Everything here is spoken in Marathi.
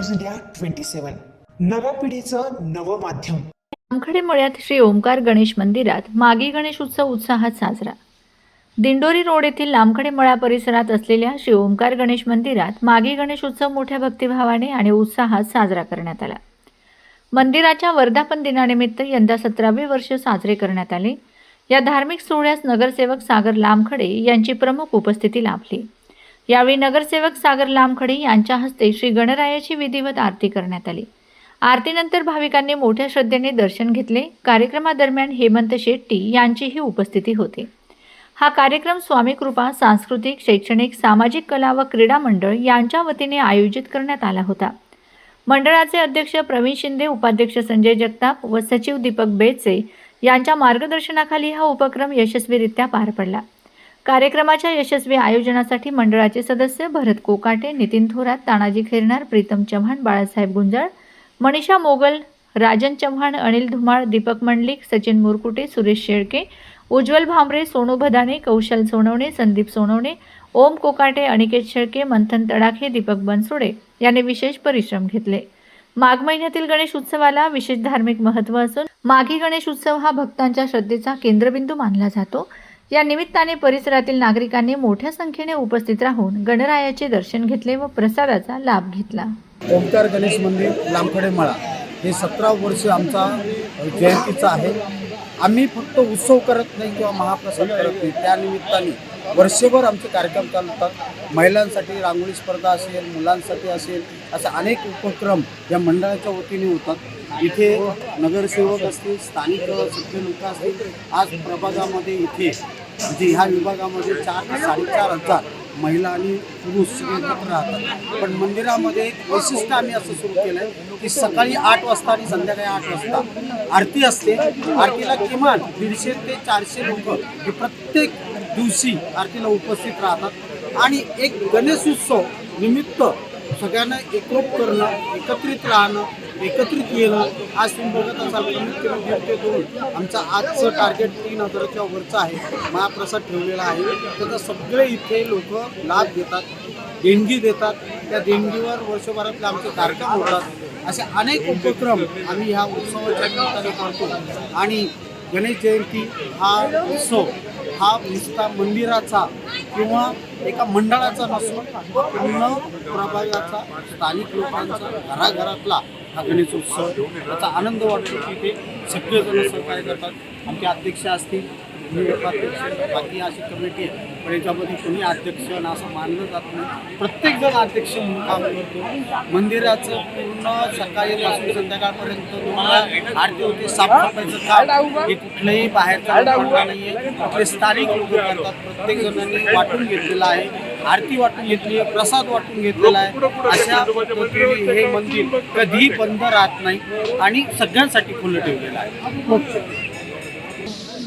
न्यूज इंडिया 27 नव्या पिढीचं नवं माध्यम। जामखेड मळ्यात श्री ओंकार गणेश मंदिरात मागी गणेश उत्सव उत्साहात साजरा। दिंडोरी रोड येथील लामखडे मळा परिसरात असलेल्या श्री ओंकार गणेश मंदिरात मागी गणेश उत्सव मोठ्या भक्तिभावाने आणि उत्साहात साजरा करण्यात आला। मंदिराच्या वर्धापन दिनानिमित्त यंदा 17वे वर्ष साजरे करण्यात आले। या धार्मिक सोहळ्यास नगरसेवक सागर लामखडे यांची प्रमुख उपस्थिती लाभली। यावेळी नगरसेवक सागर लामखडे यांच्या हस्ते श्री गणरायाची विधिवत आरती करण्यात आली। आरतीनंतर भाविकांनी मोठ्या श्रद्धेने दर्शन घेतले। कार्यक्रमादरम्यान हेमंत शेट्टी यांचीही उपस्थिती होती। हा कार्यक्रम स्वामी कृपा सांस्कृतिक, शैक्षणिक, सामाजिक कला व क्रीडा मंडळ यांच्या वतीने आयोजित करण्यात आला होता। मंडळाचे अध्यक्ष प्रवीण शिंदे, उपाध्यक्ष संजय जगताप व सचिव दीपक बेडसे यांच्या मार्गदर्शनाखाली हा उपक्रम यशस्वीरित्या पार पडला। कार्यक्रमाच्या यशस्वी आयोजनासाठी मंडळाचे सदस्य भरत कोकाटे, नितीन थोरात, तानाजी खैरनार, प्रीतम चव्हाण, बाळासाहेब गुंजाळ, मनीषा मोगल, राजन चव्हाण, अनिल धुमाळ, दीपक मंडलिक, सचिन मुरकुटे, सुरेश शेळके, उज्ज्वल भांबरे, सोनू भदाने, कौशल सोनवणे, संदीप सोनवणे, ओम कोकाटे, अनिकेत शेळके, मंथन तडाखे, दीपक बनसोडे यांनी विशेष परिश्रम घेतले। माघ महिन्यातील गणेश उत्सवाला विशेष धार्मिक महत्त्व असून माघी गणेश उत्सव हा भक्तांच्या श्रद्धेचा केंद्रबिंदू मानला जातो। या निमित्ताने परिसरातील नागरिकांनी मोठ्या संख्येने उपस्थित राहून गणरायाचे दर्शन घेतले व प्रसादाचा लाभ घेतला। ओंकार गणेश मंदिर लामखडे मळा हे 17 वर्ष आमचा जयंतीचा आहे। आम्ही फक्त उत्सव करत नाही किंवा महाप्रसाद करत नाही, त्या निमित्ताने वर्षभर आमचे कार्यक्रम चालतात। महिलांसाठी रांगोळी स्पर्धा असेल, मुलांसाठी असेल, असे अनेक उपक्रम या मंडळाच्या वतीने होतात। इथे नगरसेवक असतील, स्थानिक सगळे लोक असतील। आज प्रभागामध्ये इथे म्हणजे ह्या विभागामध्ये 4 ते 4,500 महिला आणि पुरुष सगळे एकत्र राहतात। पण मंदिरामध्ये एक वैशिष्ट्य आम्ही असं सुरू केलं आहे की सकाळी 8 वाजता आणि संध्याकाळी 8 वाजता आरती असते। आरतीला किमान 150 ते 400 लोक हे प्रत्येक दिवशी आरतीला उपस्थित राहतात। आणि एक गणेश उत्सव निमित्त सगळ्यांना एकरूप करणं, एकत्रित राहणं, एकत्रित येणं। आज तुम्ही बघत असाल कमीत कमी 1.5 ते 2 आमचं आजचं टार्गेट 3,000च्या वरचं आहे। महाप्रसाद ठेवलेला आहे, त्याचा सगळे इथे लोक लाभ घेतात, देणगी देतात। त्या देणगीवर वर्षभरातले आमचे कार्यक्रम होतात। असे अनेक उपक्रम आम्ही ह्या उत्सवाच्या निमित्ताने करतो। आणि गणेश जयंती हा उत्सव हा नुसता मंदिराचा किंवा एका मंडळाचा नसून पूर्ण प्रभागाचा, स्थानिक लोकांचा, घराघरातला हा गणेश उत्सव। त्याचा आनंद वाटतो की ते सगळेजण सहकार्य करतात। आमचे अध्यक्ष असतील, उपाध्यक्ष, बाकी अशी कमिटी आहे, पण याच्यामध्ये कोणी अध्यक्ष असं मानलं जात नाही। प्रत्येकजण अध्यक्ष म्हणून काम करतो। मंदिराचं पूर्ण सकाळीपासून संध्याकाळपर्यंत आरती होते, साफसफाईचं काम हे कुठलंही बाहेरचं नाही आहे, आपले स्थानिक लोक करतात। प्रत्येक जणांनी वाटून घेतलेलं आहे, आरती वाटून घेतली आहे, प्रसाद वाटून घेतलेला आहे। अशा पद्धतीने हे मंदिर कधीही बंद राहत नाही आणि सगळ्यांसाठी खुलं ठेवलेलं आहे।